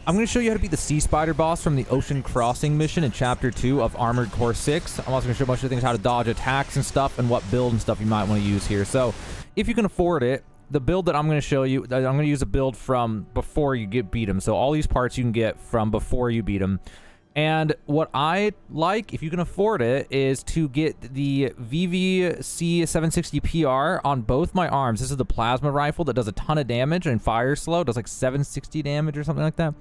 I'm going to show you how to beat the Sea Spider boss from the Ocean Crossing mission in Chapter 2 of Armored Core 6. I'm also going to show a bunch of things, how to dodge attacks and stuff, and what build and stuff you might want to use here. So, if you can afford it, the build that I'm going to show you, I'm going to use a build from before you beat him. So, all these parts you can get from before you beat him. And what I like, if you can afford it, is to get the VVC 760 PR on both my arms. This is the plasma rifle that does a ton of damage and fires slow. It does like 760 damage or something like that.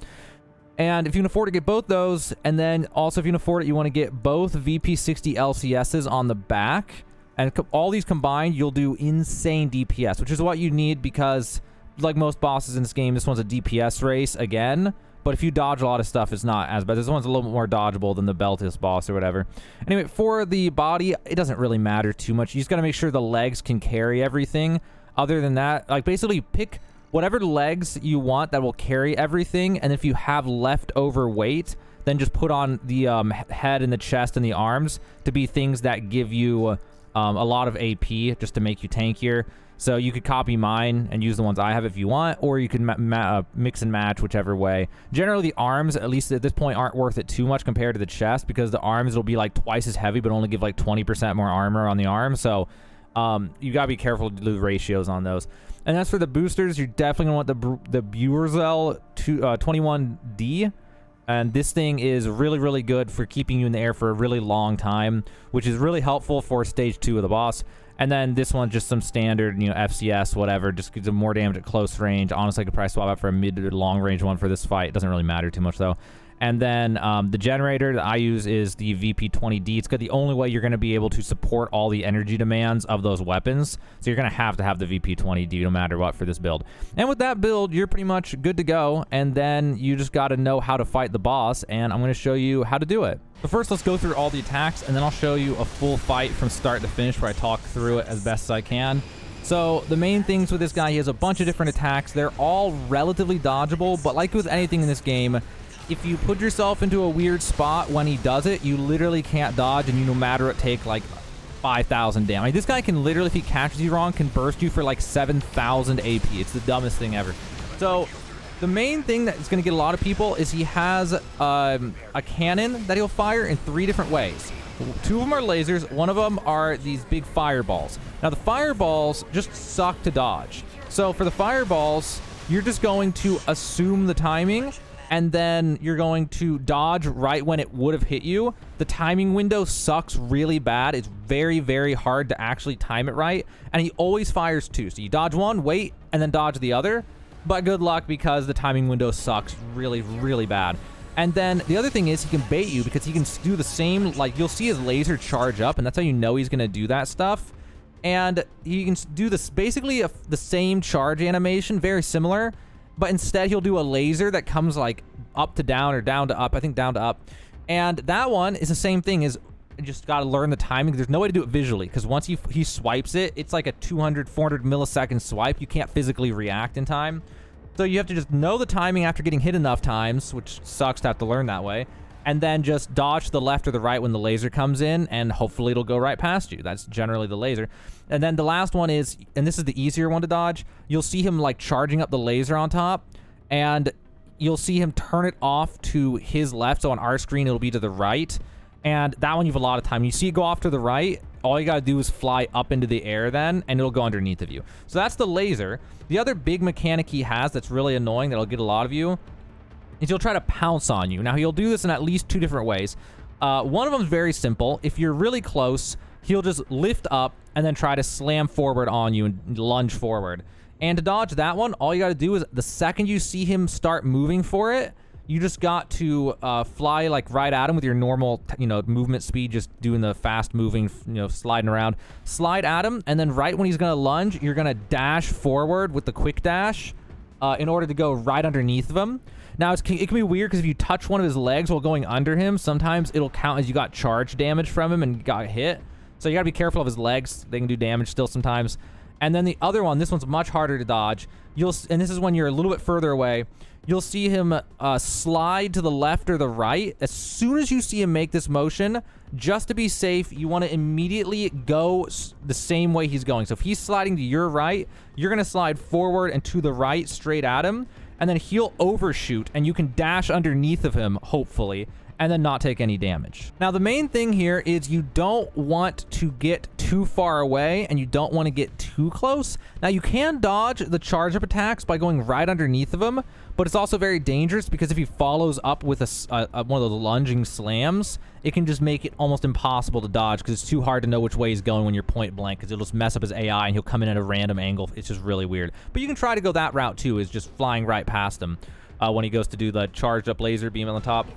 And if you can afford to get both those, and then also if you can afford it, you want to get both VP60 LCSs on the back. And all these combined, you'll do insane DPS, which is what you need because, like most bosses in this game, this one's a DPS race again. But if you dodge a lot of stuff, it's not as bad. This one's a little bit more dodgeable than the Beltis boss or whatever. Anyway, for the body, it doesn't really matter too much. You just got to make sure the legs can carry everything. Other than that, like basically pick whatever legs you want that will carry everything. And if you have leftover weight, then just put on the head and the chest and the arms to be things that give you a lot of AP just to make you tankier. So you could copy mine and use the ones I have if you want, or you can mix and match whichever way. Generally, the arms, at least at this point, aren't worth it too much compared to the chest because the arms will be like twice as heavy but only give like 20% more armor on the arm. So you got to be careful to do the ratios on those. And as for the boosters, you're definitely going to want the Buerzel 21D. And this thing is really, really good for keeping you in the air for a really long time, which is really helpful for stage 2 of the boss. And then this one's just some standard, FCS, whatever, just gives them more damage at close range. Honestly, I could probably swap out for a mid to long range one for this fight. It doesn't really matter too much, though. And then the generator that I use is the VP20D. It's the only way you're going to be able to support all the energy demands of those weapons. So you're going to have the VP20D no matter what for this build. And with that build, you're pretty much good to go. And then you just got to know how to fight the boss. And I'm going to show you how to do it. But first, let's go through all the attacks. And then I'll show you a full fight from start to finish where I talk through it as best as I can. So the main things with this guy, he has a bunch of different attacks. They're all relatively dodgeable. But like with anything in this game, if you put yourself into a weird spot when he does it, you literally can't dodge, and you no matter what take like 5,000 damage. This guy can literally, if he catches you wrong, can burst you for like 7,000 AP. It's the dumbest thing ever. So the main thing that's going to get a lot of people is he has a cannon that he'll fire in 3 different ways. 2 of them are lasers. 1 of them are these big fireballs. Now the fireballs just suck to dodge. So for the fireballs, you're just going to assume the timing, and then you're going to dodge right when it would have hit you. The timing window sucks really bad. It's very, very hard to actually time it right. And he always fires 2. So you dodge one, wait, and then dodge the other. But good luck because the timing window sucks really, really bad. And then the other thing is he can bait you because he can do the same, like you'll see his laser charge up, and that's how you know he's going to do that stuff. And he can do this basically the same charge animation, very similar. But instead, he'll do a laser that comes like up to down or down to up. I think down to up. And that one is the same thing. Is you just got to learn the timing. There's no way to do it visually because once he swipes it, it's like a 200, 400 millisecond swipe. You can't physically react in time. So you have to just know the timing after getting hit enough times, which sucks to have to learn that way. And then just dodge to the left or the right when the laser comes in, and hopefully it'll go right past you. That's generally the laser. And then the last one is, and this is the easier one to dodge, you'll see him like charging up the laser on top, and you'll see him turn it off to his left. So on our screen, it'll be to the right. And that one you have a lot of time. You see it go off to the right, all you gotta do is fly up into the air then, and it'll go underneath of you. So that's the laser. The other big mechanic he has that's really annoying that'll get a lot of you is he'll try to pounce on you. Now, he'll do this in at least 2 different ways. One of them is very simple. If you're really close, he'll just lift up and then try to slam forward on you and lunge forward. And to dodge that one, all you got to do is the second you see him start moving for it, you just got to fly like right at him with your normal, movement speed, just doing the fast moving, sliding around. Slide at him, and then right when he's going to lunge, you're going to dash forward with the quick dash in order to go right underneath of him. Now, it can be weird because if you touch one of his legs while going under him, sometimes it'll count as you got charge damage from him and got hit. So you got to be careful of his legs. They can do damage still sometimes. And then the other one, this one's much harder to dodge. And this is when you're a little bit further away. You'll see him slide to the left or the right. As soon as you see him make this motion, just to be safe, you want to immediately go the same way he's going. So if he's sliding to your right, you're going to slide forward and to the right straight at him. and then he'll overshoot, and you can dash underneath of him, hopefully, and then not take any damage. Now, the main thing here is you don't want to get too far away, and you don't want to get too close. Now, you can dodge the charge-up attacks by going right underneath of him, but it's also very dangerous because if he follows up with one of those lunging slams, it can just make it almost impossible to dodge because it's too hard to know which way he's going when you're point blank, because it'll just mess up his AI and he'll come in at a random angle. It's just really weird. But you can try to go that route too, is just flying right past him when he goes to do the charged up laser beam on the top.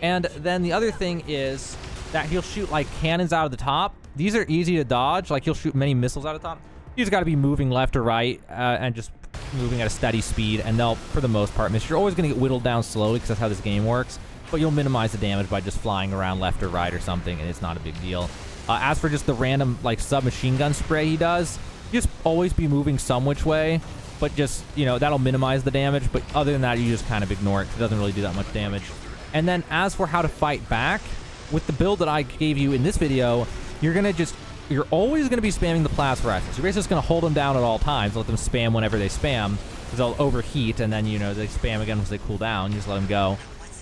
And then the other thing is that he'll shoot like cannons out of the top. These are easy to dodge. Like he'll shoot many missiles out of the top. You just got to be moving left or right and just moving at a steady speed, and they'll, for the most part, miss. You're always going to get whittled down slowly because that's how this game works, but you'll minimize the damage by just flying around left or right or something, and it's not a big deal. As for just the random like submachine gun spray he does, you just always be moving some which way, but just, you know, that'll minimize the damage, but other than that, you just kind of ignore it because it doesn't really do that much damage. And then as for how to fight back, with the build that I gave you in this video, you're always going to be spamming the plasma rifles. You're basically just going to hold them down at all times, let them spam whenever they spam, because they'll overheat, and then, you know, they spam again once they cool down. You just let them go.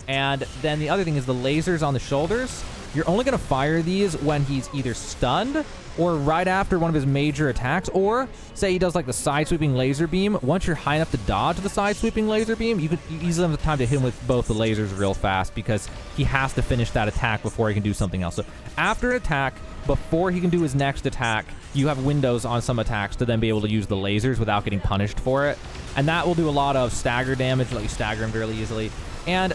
And then the other thing is the lasers on the shoulders. You're only going to fire these when he's either stunned or right after one of his major attacks, or say he does like the side-sweeping laser beam. Once you're high enough to dodge the side-sweeping laser beam, you easily have the time to hit him with both the lasers real fast because he has to finish that attack before he can do something else. So after an attack, before he can do his next attack, you have windows on some attacks to then be able to use the lasers without getting punished for it. And that will do a lot of stagger damage, let you stagger him fairly easily. And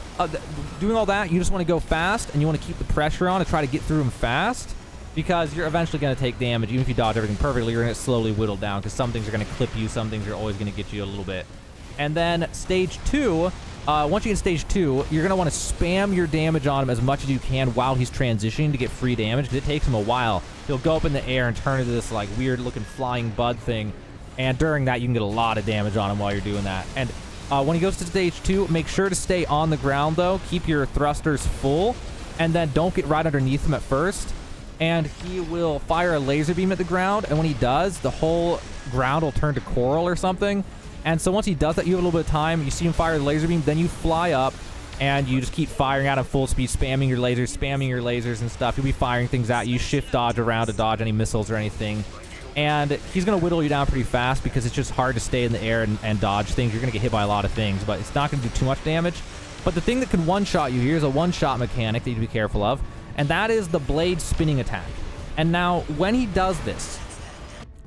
doing all that, you just want to go fast, and you want to keep the pressure on to try to get through him fast, because you're eventually going to take damage. Even if you dodge everything perfectly, you're going to slowly whittle down, because some things are going to clip you, some things are always going to get you a little bit. And then stage 2, once you get stage 2, you're going to want to spam your damage on him as much as you can while he's transitioning to get free damage, because it takes him a while. He'll go up in the air and turn into this like weird looking flying bud thing, and during that you can get a lot of damage on him while you're doing that. And when he goes to stage 2, make sure to stay on the ground though, keep your thrusters full, and then don't get right underneath him at first. And he will fire a laser beam at the ground, and when he does, the whole ground will turn to coral or something. And so once he does that, you have a little bit of time, you see him fire the laser beam, then you fly up, and you just keep firing at him full speed, spamming your lasers and stuff. He'll be firing things at you, shift dodge around to dodge any missiles or anything. And he's going to whittle you down pretty fast because it's just hard to stay in the air and dodge things. You're going to get hit by a lot of things, but it's not going to do too much damage. But the thing that can one-shot you here is a one-shot mechanic that you need to be careful of, and that is the blade spinning attack. And now, when he does this,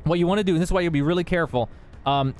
what you want to do, and this is why you'll be really careful,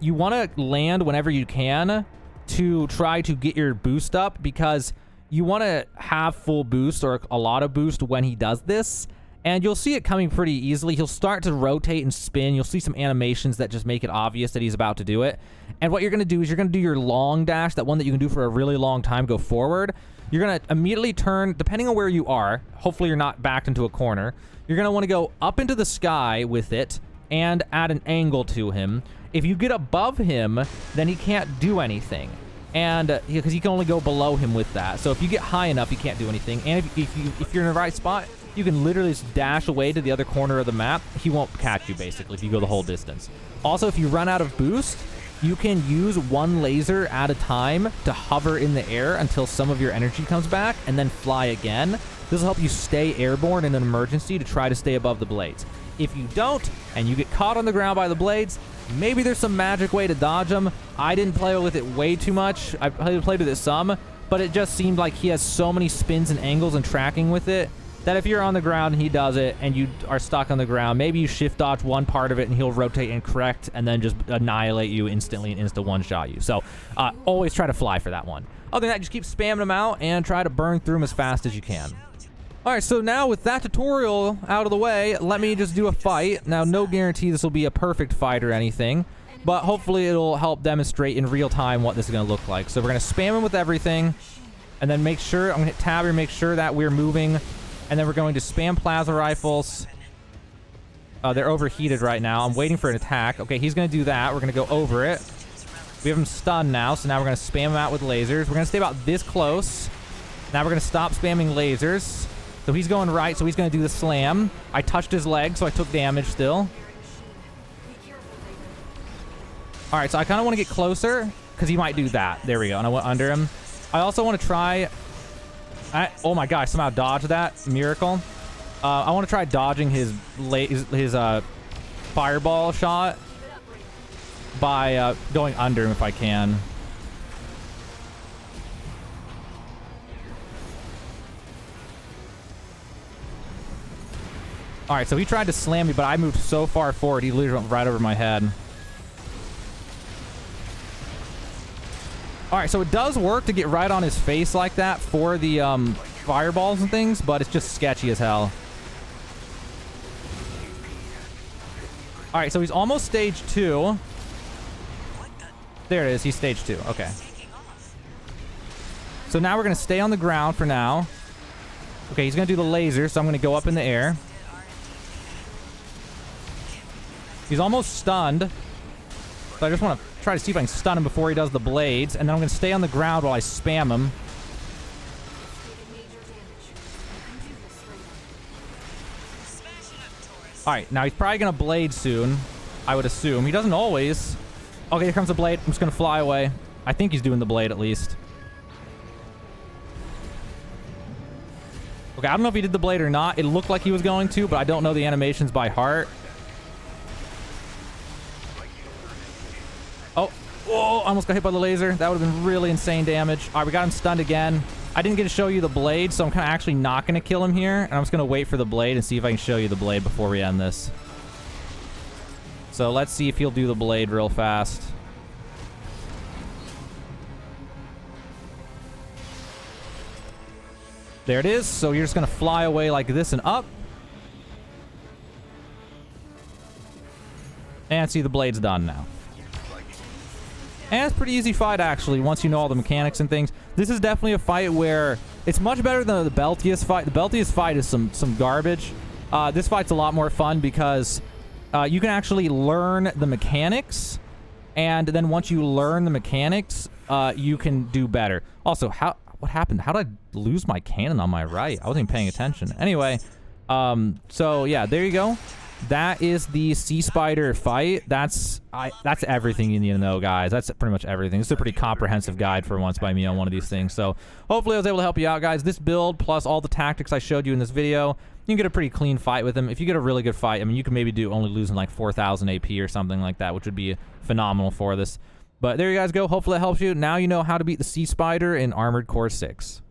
you want to land whenever you can to try to get your boost up, because you want to have full boost or a lot of boost when he does this. And you'll see it coming pretty easily. He'll start to rotate and spin. You'll see some animations that just make it obvious that he's about to do it. And what you're going to do is you're going to do your long dash, that one that you can do for a really long time, go forward. You're going to immediately turn, depending on where you are, hopefully you're not backed into a corner, you're going to want to go up into the sky with it and at an angle to him. If you get above him, then he can't do anything. And because he can only go below him with that. So if you get high enough, he can't do anything. And if you're in the right spot, you can literally just dash away to the other corner of the map. He won't catch you, basically, if you go the whole distance. Also, if you run out of boost, you can use one laser at a time to hover in the air until some of your energy comes back, and then fly again. This will help you stay airborne in an emergency to try to stay above the blades. If you don't, and you get caught on the ground by the blades, maybe there's some magic way to dodge them. I didn't play with it way too much. I played with it some, but it just seemed like he has so many spins and angles and tracking with it that if you're on the ground and he does it and you are stuck on the ground, maybe you shift dodge one part of it and he'll rotate and correct and then just annihilate you instantly and insta one-shot you. So always try to fly for that one. Other than that, just keep spamming them out and try to burn through them as fast as you can. Alright, so now with that tutorial out of the way, let me just do a fight. Now, no guarantee this will be a perfect fight or anything, but hopefully it'll help demonstrate in real time what this is going to look like. So we're going to spam him with everything, and then make sure, I'm going to hit tab here, make sure that we're moving. And then we're going to spam plasma rifles. They're overheated right now. I'm waiting for an attack. Okay, he's going to do that. We're going to go over it. We have him stunned now, so now we're going to spam him out with lasers. We're going to stay about this close. Now we're going to stop spamming lasers. So he's going right, so he's going to do the slam. I touched his leg, so I took damage still. Alright, so I kind of want to get closer. because he might do that. There we go. And I went under him. I also want to try... oh my god, I somehow dodged that. Miracle. I want to try dodging his fireball shot by going under him if I can. Alright, so he tried to slam me, but I moved so far forward, he literally went right over my head. Alright, so it does work to get right on his face like that for the fireballs and things, but it's just sketchy as hell. Alright, so he's almost stage 2. There it is, he's stage 2. Okay. So now we're going to stay on the ground for now. Okay, he's going to do the laser, so I'm going to go up in the air. He's almost stunned. So I just want to try to see if I can stun him before he does the blades. And then I'm going to stay on the ground while I spam him. Alright, now he's probably going to blade soon, I would assume. He doesn't always. Okay, here comes the blade. I'm just going to fly away. I think he's doing the blade at least. Okay, I don't know if he did the blade or not. It looked like he was going to, but I don't know the animations by heart. Oh, whoa, I almost got hit by the laser. That would have been really insane damage. All right, we got him stunned again. I didn't get to show you the blade, so I'm kind of actually not going to kill him here. And I'm just going to wait for the blade and see if I can show you the blade before we end this. So let's see if he'll do the blade real fast. There it is. So you're just going to fly away like this and up. And see, the blade's done now. And it's a pretty easy fight, actually, once you know all the mechanics and things. This is definitely a fight where it's much better than the Beltius fight. The Beltius fight is some garbage. This fight's a lot more fun because you can actually learn the mechanics. And then once you learn the mechanics, you can do better. Also, what happened? How did I lose my cannon on my right? I wasn't even paying attention. Anyway, so yeah, there you go. That is the Sea Spider fight. That's everything you need to know, guys. That's pretty much everything. This is a pretty comprehensive guide for once by me on one of these things. So hopefully I was able to help you out, guys. This build plus all the tactics I showed you in this video, you can get a pretty clean fight with him. If you get a really good fight, I mean, you can maybe do only losing like 4,000 AP or something like that, which would be phenomenal for this. But there you guys go. Hopefully that helps you. Now you know how to beat the Sea Spider in Armored Core 6.